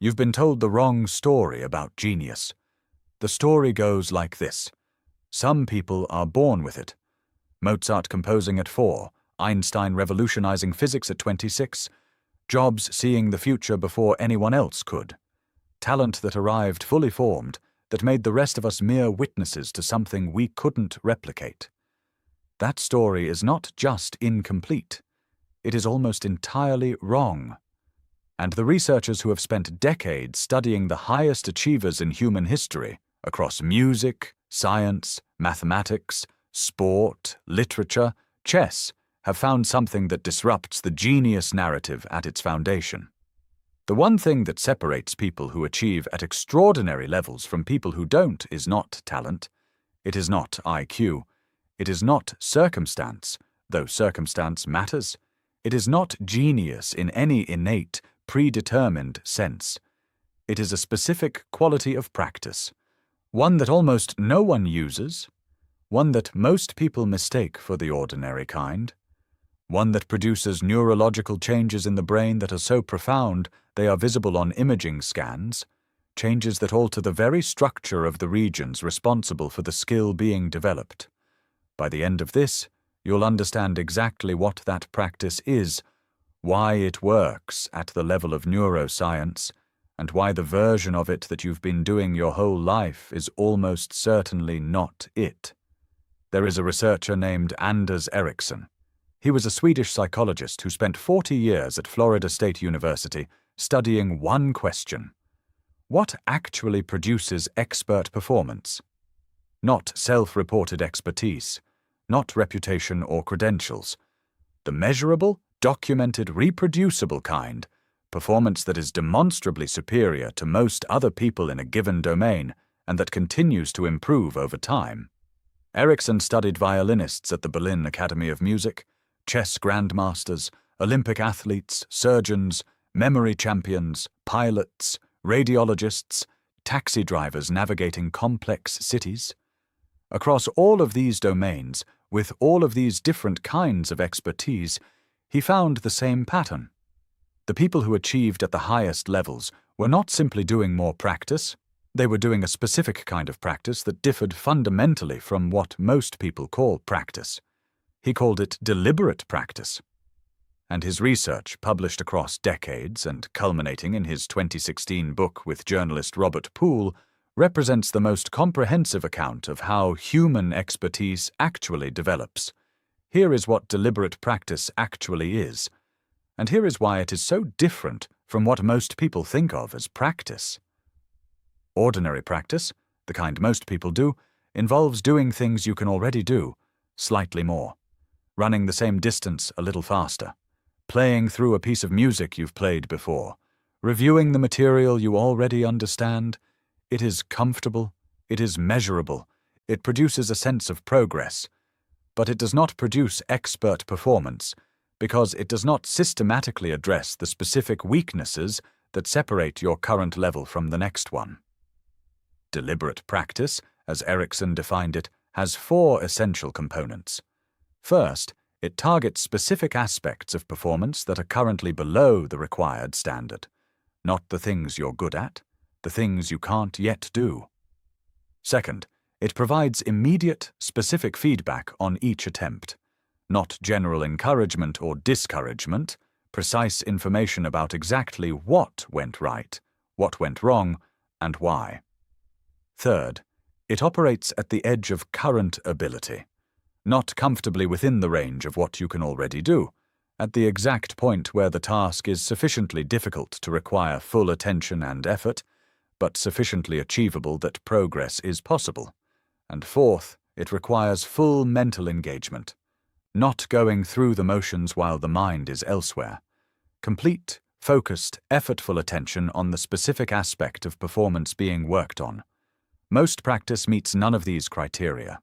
You've been told the wrong story about genius. The story goes like this. Some people are born with it. Mozart composing at 4, Einstein revolutionizing physics at 26, Jobs seeing the future before anyone else could. Talent that arrived fully formed, that made the rest of us mere witnesses to something we couldn't replicate. That story is not just incomplete. It is almost entirely wrong. And the researchers who have spent decades studying the highest achievers in human history, across music, science, mathematics, sport, literature, chess, have found something that disrupts the genius narrative at its foundation. The one thing that separates people who achieve at extraordinary levels from people who don't is not talent. It is not IQ. It is not circumstance, though circumstance matters. It is not genius in any innate, predetermined sense. It is a specific quality of practice, one that almost no one uses, one that most people mistake for the ordinary kind, one that produces neurological changes in the brain that are so profound they are visible on imaging scans, changes that alter the very structure of the regions responsible for the skill being developed. By the end of this, you'll understand exactly what that practice is, why it works at the level of neuroscience, and why the version of it that you've been doing your whole life is almost certainly not it. There is a researcher named Anders Ericsson. He was a Swedish psychologist who spent 40 years at Florida State University studying one question. What actually produces expert performance? Not self-reported expertise, not reputation or credentials. The measurable, documented, reproducible kind, performance that is demonstrably superior to most other people in a given domain and that continues to improve over time. Ericsson studied violinists at the Berlin Academy of Music, chess grandmasters, Olympic athletes, surgeons, memory champions, pilots, radiologists, taxi drivers navigating complex cities. Across all of these domains, with all of these different kinds of expertise, he found the same pattern. The people who achieved at the highest levels were not simply doing more practice, they were doing a specific kind of practice that differed fundamentally from what most people call practice. He called it deliberate practice. And his research, published across decades and culminating in his 2016 book with journalist Robert Poole, represents the most comprehensive account of how human expertise actually develops. Here is what deliberate practice actually is, and here is why it is so different from what most people think of as practice. Ordinary practice, the kind most people do, involves doing things you can already do, slightly more. Running the same distance a little faster, playing through a piece of music you've played before, reviewing the material you already understand. It is comfortable, it is measurable, it produces a sense of progress, but it does not produce expert performance because it does not systematically address the specific weaknesses that separate your current level from the next one. Deliberate practice, as Ericsson defined it, has 4 essential components. First, it targets specific aspects of performance that are currently below the required standard, not the things you're good at, the things you can't yet do. Second, it provides immediate, specific feedback on each attempt, not general encouragement or discouragement, precise information about exactly what went right, what went wrong, and why. Third, it operates at the edge of current ability, not comfortably within the range of what you can already do, at the exact point where the task is sufficiently difficult to require full attention and effort, but sufficiently achievable that progress is possible. And fourth, it requires full mental engagement, not going through the motions while the mind is elsewhere. Complete, focused, effortful attention on the specific aspect of performance being worked on. Most practice meets none of these criteria.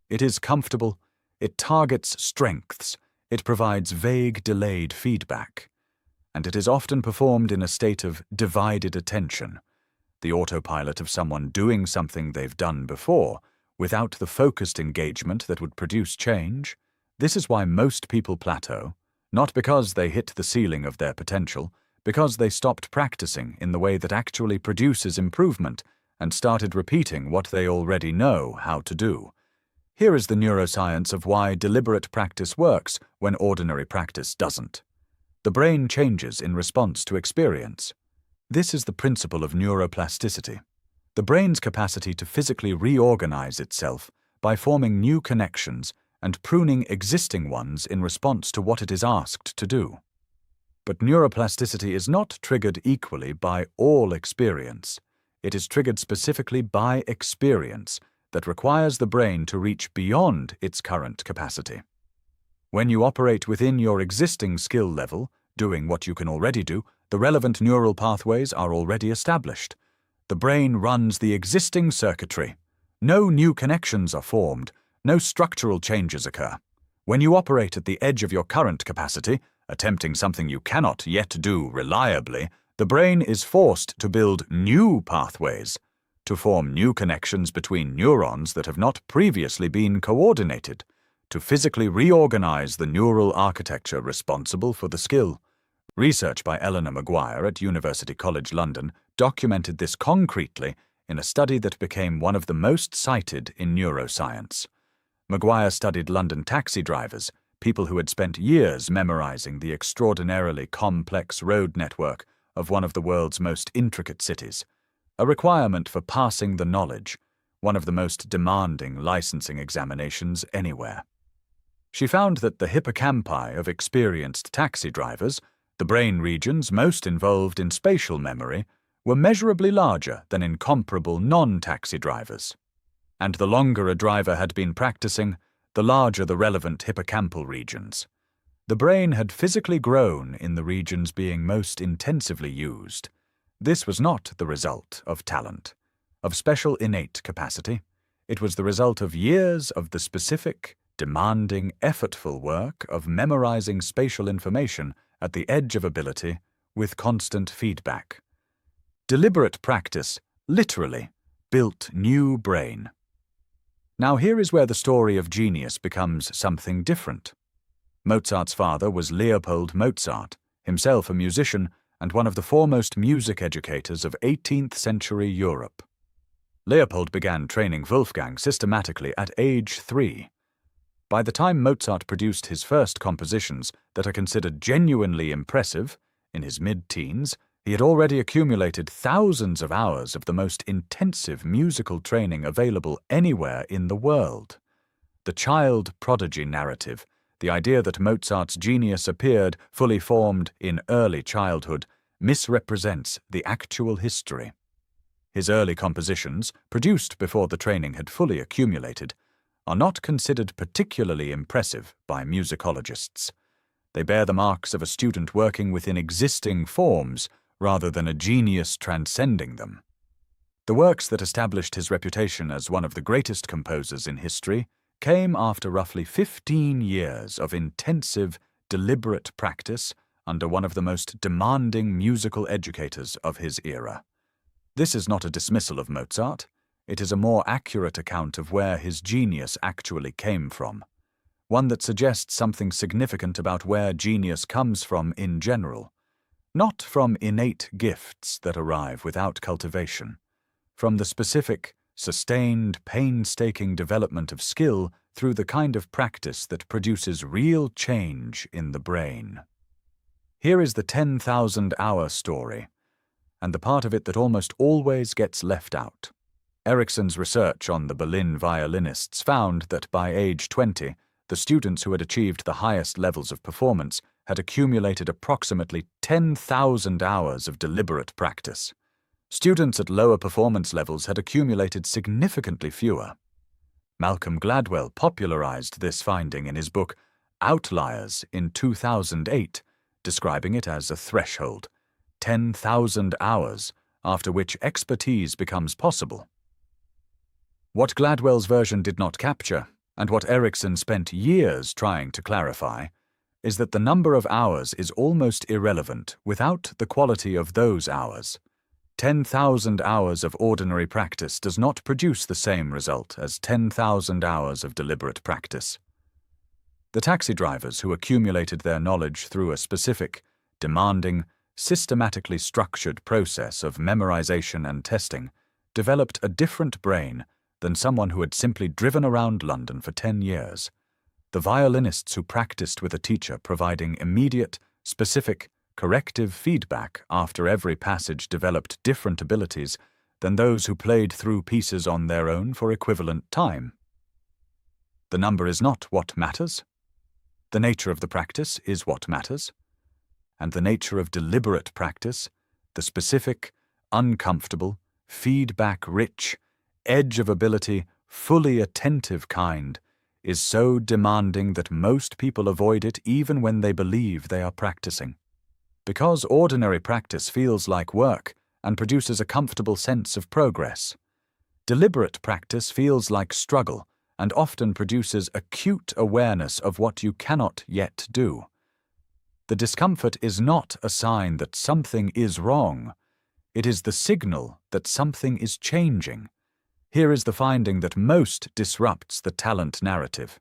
It is comfortable, it targets strengths, it provides vague, delayed feedback, and it is often performed in a state of divided attention, the autopilot of someone doing something they've done before, without the focused engagement that would produce change. This is why most people plateau, not because they hit the ceiling of their potential, because they stopped practicing in the way that actually produces improvement and started repeating what they already know how to do. Here is the neuroscience of why deliberate practice works when ordinary practice doesn't. The brain changes in response to experience. This is the principle of neuroplasticity. The brain's capacity to physically reorganize itself by forming new connections and pruning existing ones in response to what it is asked to do. But neuroplasticity is not triggered equally by all experience. It is triggered specifically by experience that requires the brain to reach beyond its current capacity. When you operate within your existing skill level, doing what you can already do, the relevant neural pathways are already established. The brain runs the existing circuitry. No new connections are formed, no structural changes occur. When you operate at the edge of your current capacity, attempting something you cannot yet do reliably, the brain is forced to build new pathways, to form new connections between neurons that have not previously been coordinated, to physically reorganize the neural architecture responsible for the skill. Research by Eleanor Maguire at University College London documented this concretely in a study that became one of the most cited in neuroscience. Maguire studied London taxi drivers, people who had spent years memorizing the extraordinarily complex road network of one of the world's most intricate cities, a requirement for passing the knowledge, one of the most demanding licensing examinations anywhere. She found that the hippocampi of experienced taxi drivers, the brain regions most involved in spatial memory, were measurably larger than in comparable non-taxi drivers. And the longer a driver had been practicing, the larger the relevant hippocampal regions. The brain had physically grown in the regions being most intensively used. This was not the result of talent, of special innate capacity. It was the result of years of the specific, demanding, effortful work of memorizing spatial information at the edge of ability with constant feedback. Deliberate practice, literally, built new brain. Now here is where the story of genius becomes something different. Mozart's father was Leopold Mozart, himself a musician and one of the foremost music educators of 18th century Europe. Leopold began training Wolfgang systematically at age 3. By the time Mozart produced his first compositions that are considered genuinely impressive, in his mid-teens, he had already accumulated thousands of hours of the most intensive musical training available anywhere in the world. The child prodigy narrative, the idea that Mozart's genius appeared fully formed in early childhood, misrepresents the actual history. His early compositions, produced before the training had fully accumulated, are not considered particularly impressive by musicologists. They bear the marks of a student working within existing forms rather than a genius transcending them. The works that established his reputation as one of the greatest composers in history came after roughly 15 years of intensive, deliberate practice under one of the most demanding musical educators of his era. This is not a dismissal of Mozart. It is a more accurate account of where his genius actually came from, one that suggests something significant about where genius comes from in general, not from innate gifts that arrive without cultivation, from the specific, sustained, painstaking development of skill through the kind of practice that produces real change in the brain. Here is the 10,000-hour story, and the part of it that almost always gets left out. Ericsson's research on the Berlin violinists found that by age 20, the students who had achieved the highest levels of performance had accumulated approximately 10,000 hours of deliberate practice. Students at lower performance levels had accumulated significantly fewer. Malcolm Gladwell popularized this finding in his book Outliers in 2008, describing it as a threshold, 10,000 hours, after which expertise becomes possible. What Gladwell's version did not capture, and what Ericsson spent years trying to clarify, is that the number of hours is almost irrelevant without the quality of those hours. 10,000 hours of ordinary practice does not produce the same result as 10,000 hours of deliberate practice. The taxi drivers who accumulated their knowledge through a specific, demanding, systematically structured process of memorization and testing developed a different brain than someone who had simply driven around London for 10 years. The violinists who practiced with a teacher providing immediate, specific, corrective feedback after every passage developed different abilities than those who played through pieces on their own for equivalent time. The number is not what matters. The nature of the practice is what matters. And the nature of deliberate practice, the specific, uncomfortable, feedback-rich, edge of ability, fully attentive kind, is so demanding that most people avoid it even when they believe they are practicing. Because ordinary practice feels like work and produces a comfortable sense of progress, deliberate practice feels like struggle and often produces acute awareness of what you cannot yet do. The discomfort is not a sign that something is wrong. It is the signal that something is changing. Here is the finding that most disrupts the talent narrative.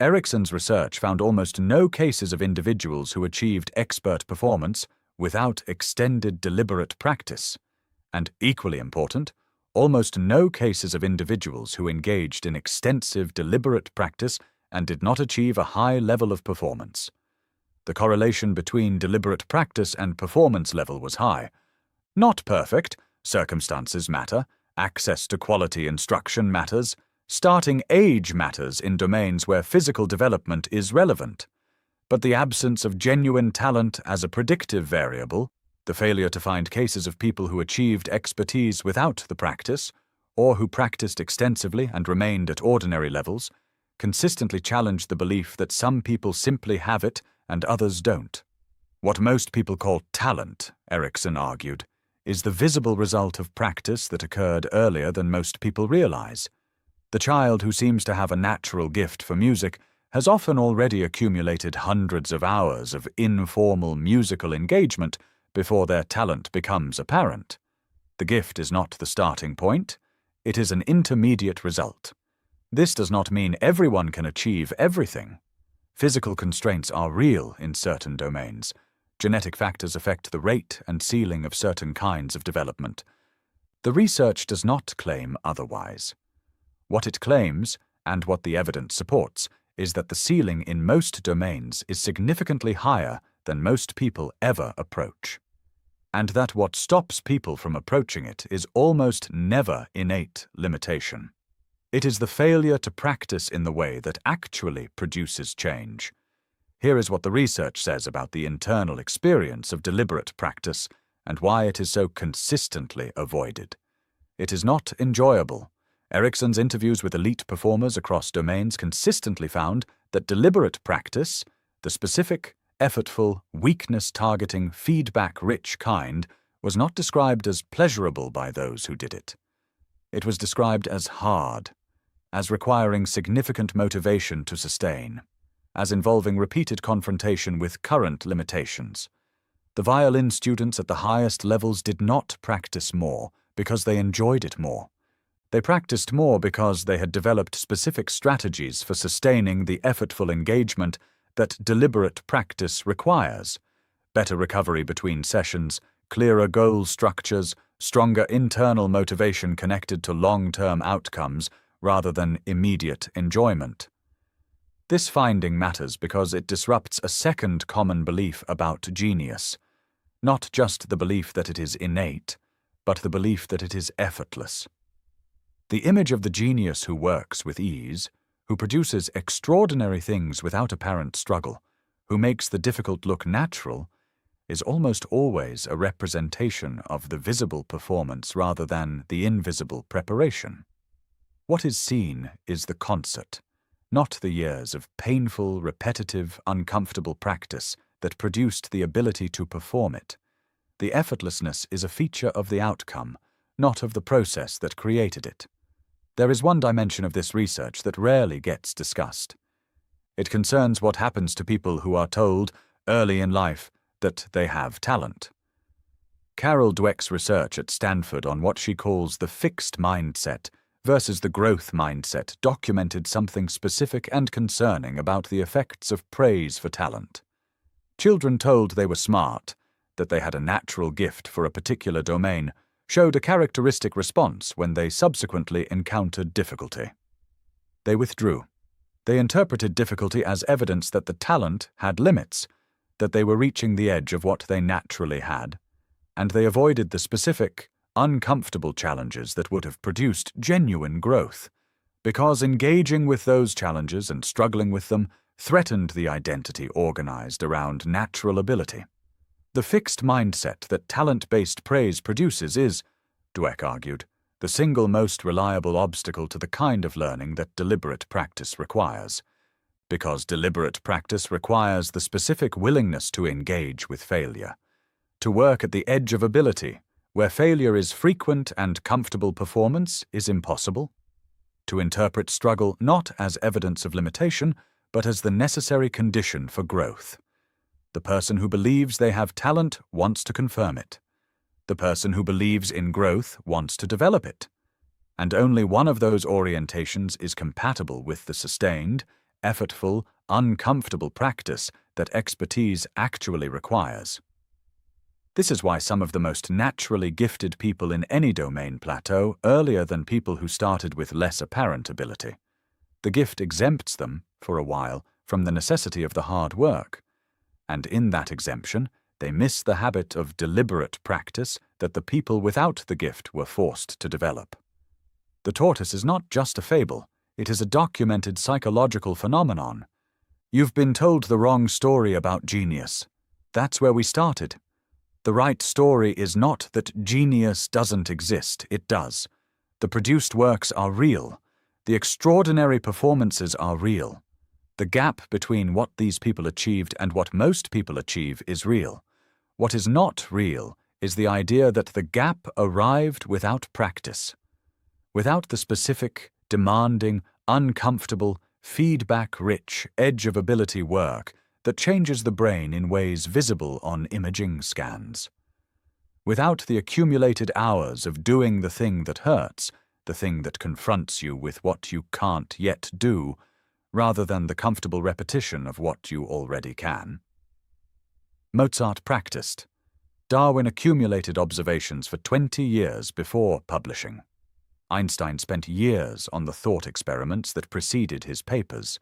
Erickson's research found almost no cases of individuals who achieved expert performance without extended deliberate practice. And equally important, almost no cases of individuals who engaged in extensive deliberate practice and did not achieve a high level of performance. The correlation between deliberate practice and performance level was high. Not perfect, circumstances matter, access to quality instruction matters, starting age matters in domains where physical development is relevant. But the absence of genuine talent as a predictive variable, the failure to find cases of people who achieved expertise without the practice, or who practiced extensively and remained at ordinary levels, consistently challenged the belief that some people simply have it and others don't. What most people call talent, Erickson argued, is the visible result of practice that occurred earlier than most people realize. The child who seems to have a natural gift for music has often already accumulated hundreds of hours of informal musical engagement before their talent becomes apparent. The gift is not the starting point, it is an intermediate result. This does not mean everyone can achieve everything. Physical constraints are real in certain domains. Genetic factors affect the rate and ceiling of certain kinds of development. The research does not claim otherwise. What it claims, and what the evidence supports, is that the ceiling in most domains is significantly higher than most people ever approach, and that what stops people from approaching it is almost never innate limitation. It is the failure to practice in the way that actually produces change. Here is what the research says about the internal experience of deliberate practice and why it is so consistently avoided. It is not enjoyable. Erickson's interviews with elite performers across domains consistently found that deliberate practice, the specific, effortful, weakness-targeting, feedback-rich kind, was not described as pleasurable by those who did it. It was described as hard, as requiring significant motivation to sustain, as involving repeated confrontation with current limitations. The violin students at the highest levels did not practice more because they enjoyed it more. They practiced more because they had developed specific strategies for sustaining the effortful engagement that deliberate practice requires: better recovery between sessions, clearer goal structures, stronger internal motivation connected to long-term outcomes rather than immediate enjoyment. This finding matters because it disrupts a second common belief about genius, not just the belief that it is innate, but the belief that it is effortless. The image of the genius who works with ease, who produces extraordinary things without apparent struggle, who makes the difficult look natural, is almost always a representation of the visible performance rather than the invisible preparation. What is seen is the concert, not the years of painful, repetitive, uncomfortable practice that produced the ability to perform it. The effortlessness is a feature of the outcome, not of the process that created it. There is one dimension of this research that rarely gets discussed. It concerns what happens to people who are told, early in life, that they have talent. Carol Dweck's research at Stanford on what she calls the fixed mindset versus the growth mindset documented something specific and concerning about the effects of praise for talent. Children told they were smart, that they had a natural gift for a particular domain, showed a characteristic response when they subsequently encountered difficulty. They withdrew. They interpreted difficulty as evidence that the talent had limits, that they were reaching the edge of what they naturally had, and they avoided the specific, uncomfortable challenges that would have produced genuine growth, because engaging with those challenges and struggling with them threatened the identity organized around natural ability. The fixed mindset that talent-based praise produces is, Dweck argued, the single most reliable obstacle to the kind of learning that deliberate practice requires, because deliberate practice requires the specific willingness to engage with failure, to work at the edge of ability, where failure is frequent and comfortable performance is impossible, to interpret struggle not as evidence of limitation, but as the necessary condition for growth. The person who believes they have talent wants to confirm it. The person who believes in growth wants to develop it. And only one of those orientations is compatible with the sustained, effortful, uncomfortable practice that expertise actually requires. This is why some of the most naturally gifted people in any domain plateau earlier than people who started with less apparent ability. The gift exempts them, for a while, from the necessity of the hard work. And in that exemption, they miss the habit of deliberate practice that the people without the gift were forced to develop. The tortoise is not just a fable, it is a documented psychological phenomenon. You've been told the wrong story about genius. That's where we started. The right story is not that genius doesn't exist, it does. The produced works are real. The extraordinary performances are real. The gap between what these people achieved and what most people achieve is real. What is not real is the idea that the gap arrived without practice. Without the specific, demanding, uncomfortable, feedback-rich, edge-of-ability work that changes the brain in ways visible on imaging scans. Without the accumulated hours of doing the thing that hurts, the thing that confronts you with what you can't yet do, rather than the comfortable repetition of what you already can. Mozart practiced. Darwin accumulated observations for 20 years before publishing. Einstein spent years on the thought experiments that preceded his papers.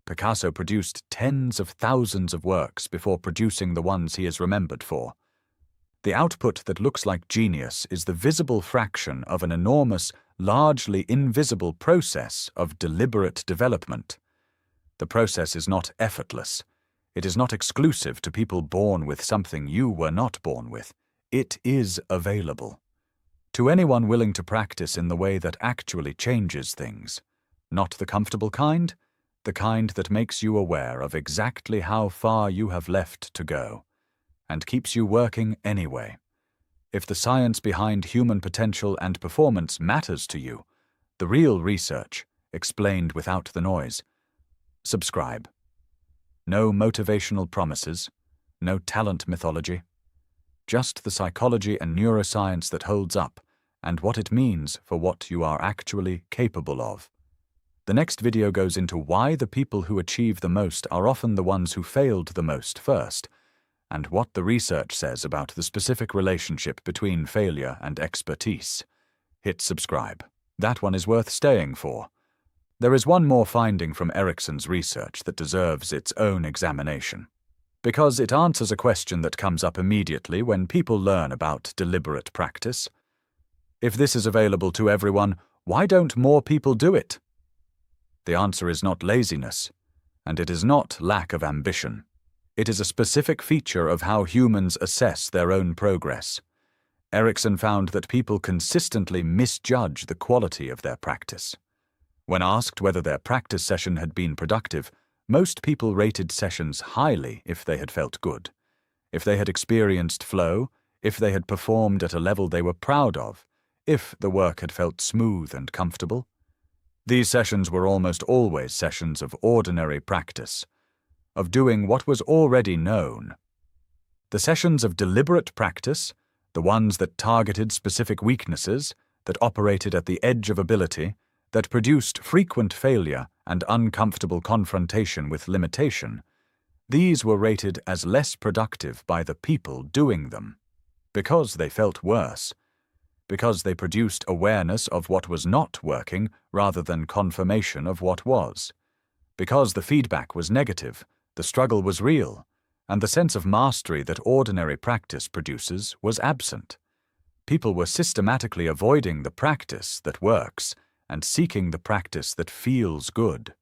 Picasso produced tens of thousands of works before producing the ones he is remembered for. The output that looks like genius is the visible fraction of an enormous, largely invisible process of deliberate development. The process is not effortless. It is not exclusive to people born with something you were not born with. It is available. To anyone willing to practice in the way that actually changes things. Not the comfortable kind, the kind that makes you aware of exactly how far you have left to go, and keeps you working anyway. If the science behind human potential and performance matters to you, the real research, explained without the noise, subscribe. No motivational promises, no talent mythology, just the psychology and neuroscience that holds up, and what it means for what you are actually capable of. The next video goes into why the people who achieve the most are often the ones who failed the most first, and what the research says about the specific relationship between failure and expertise. Hit subscribe. That one is worth staying for. There is one more finding from Ericsson's research that deserves its own examination, because it answers a question that comes up immediately when people learn about deliberate practice. If this is available to everyone, why don't more people do it? The answer is not laziness, and it is not lack of ambition. It is a specific feature of how humans assess their own progress. Ericsson found that people consistently misjudge the quality of their practice. When asked whether their practice session had been productive, most people rated sessions highly if they had felt good, if they had experienced flow, if they had performed at a level they were proud of, if the work had felt smooth and comfortable. These sessions were almost always sessions of ordinary practice, of doing what was already known. The sessions of deliberate practice, the ones that targeted specific weaknesses, that operated at the edge of ability, that produced frequent failure and uncomfortable confrontation with limitation, These were rated as less productive by the people doing them, because they felt worse, because they produced awareness of what was not working rather than confirmation of what was, because the feedback was negative, the struggle was real, and the sense of mastery that ordinary practice produces was absent. People were systematically avoiding the practice that works and seeking the practice that feels good,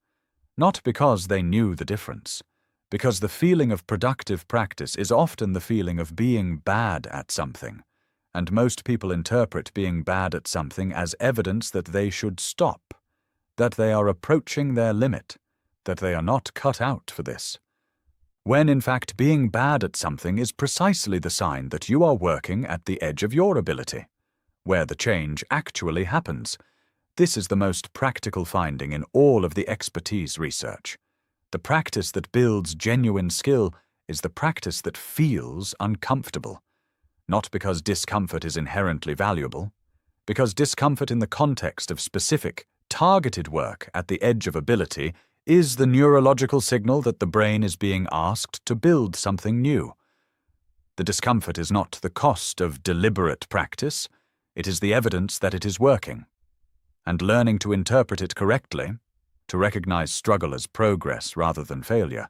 not because they knew the difference, because the feeling of productive practice is often the feeling of being bad at something, and most people interpret being bad at something as evidence that they should stop, that they are approaching their limit, that they are not cut out for this. When in fact being bad at something is precisely the sign that you are working at the edge of your ability, where the change actually happens. This is the most practical finding in all of the expertise research. The practice that builds genuine skill is the practice that feels uncomfortable, not because discomfort is inherently valuable, because discomfort in the context of specific, targeted work at the edge of ability is the neurological signal that the brain is being asked to build something new. The discomfort is not the cost of deliberate practice, it is the evidence that it is working. And learning to interpret it correctly, to recognize struggle as progress rather than failure,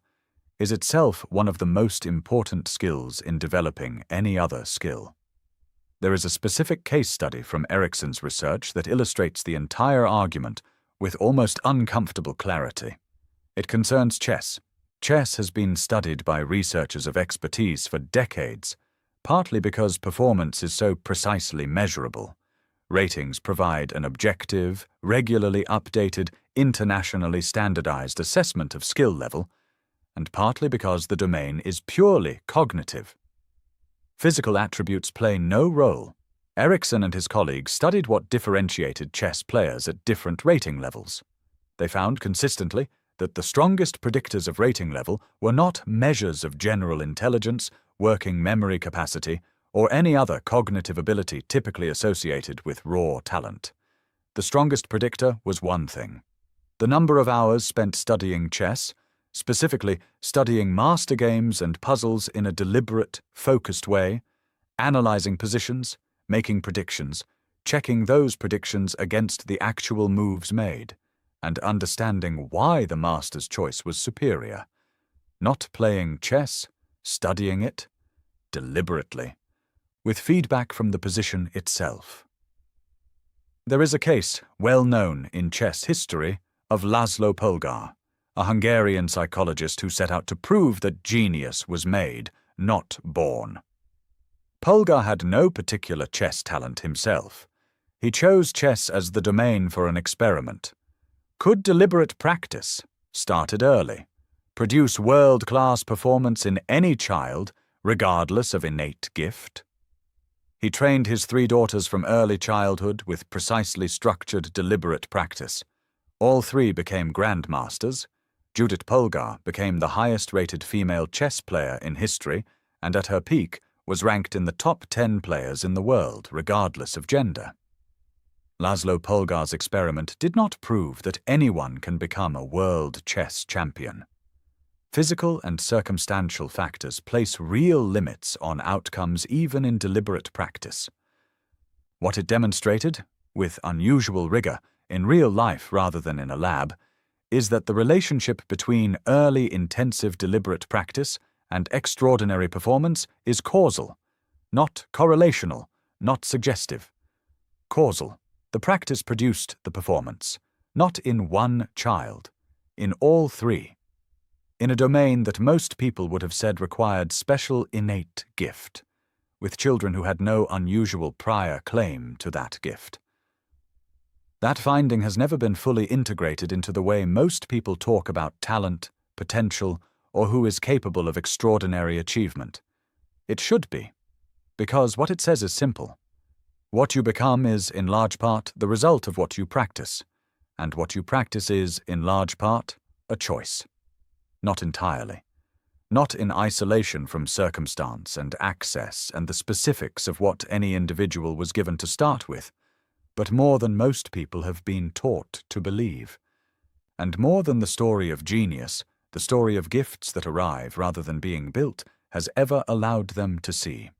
is itself one of the most important skills in developing any other skill. There is a specific case study from Erikson's research that illustrates the entire argument with almost uncomfortable clarity. It concerns chess. Chess has been studied by researchers of expertise for decades, partly because performance is so precisely measurable. Ratings provide an objective, regularly updated, internationally standardized assessment of skill level, and partly because the domain is purely cognitive. Physical attributes play no role. Erikson and his colleagues studied what differentiated chess players at different rating levels. They found consistently that the strongest predictors of rating level were not measures of general intelligence, working memory capacity, or any other cognitive ability typically associated with raw talent. The strongest predictor was one thing: the number of hours spent studying chess, specifically studying master games and puzzles in a deliberate, focused way, analyzing positions, making predictions, checking those predictions against the actual moves made, and understanding why the master's choice was superior. Not playing chess, studying it, deliberately, with feedback from the position itself. There is a case, well known in chess history, of Laszlo Polgar, a Hungarian psychologist who set out to prove that genius was made, not born. Polgar had no particular chess talent himself. He chose chess as the domain for an experiment. Could deliberate practice, started early, produce world-class performance in any child, regardless of innate gift? He trained his 3 daughters from early childhood with precisely structured, deliberate practice. All 3 became grandmasters. Judith Polgar became the highest-rated female chess player in history, and at her peak was ranked in the top 10 players in the world, regardless of gender. Laszlo Polgar's experiment did not prove that anyone can become a world chess champion. Physical and circumstantial factors place real limits on outcomes even in deliberate practice. What it demonstrated, with unusual rigor, in real life rather than in a lab, is that the relationship between early intensive deliberate practice and extraordinary performance is causal, not correlational, not suggestive. Causal. The practice produced the performance, not in one child, in all 3. In a domain that most people would have said required special innate gift, with children who had no unusual prior claim to that gift. That finding has never been fully integrated into the way most people talk about talent, potential, or who is capable of extraordinary achievement. It should be, because what it says is simple. What you become is, in large part, the result of what you practice, and what you practice is, in large part, a choice. Not entirely. Not in isolation from circumstance and access and the specifics of what any individual was given to start with, but more than most people have been taught to believe. And more than the story of genius, The story of gifts that arrive rather than being built has ever allowed them to see.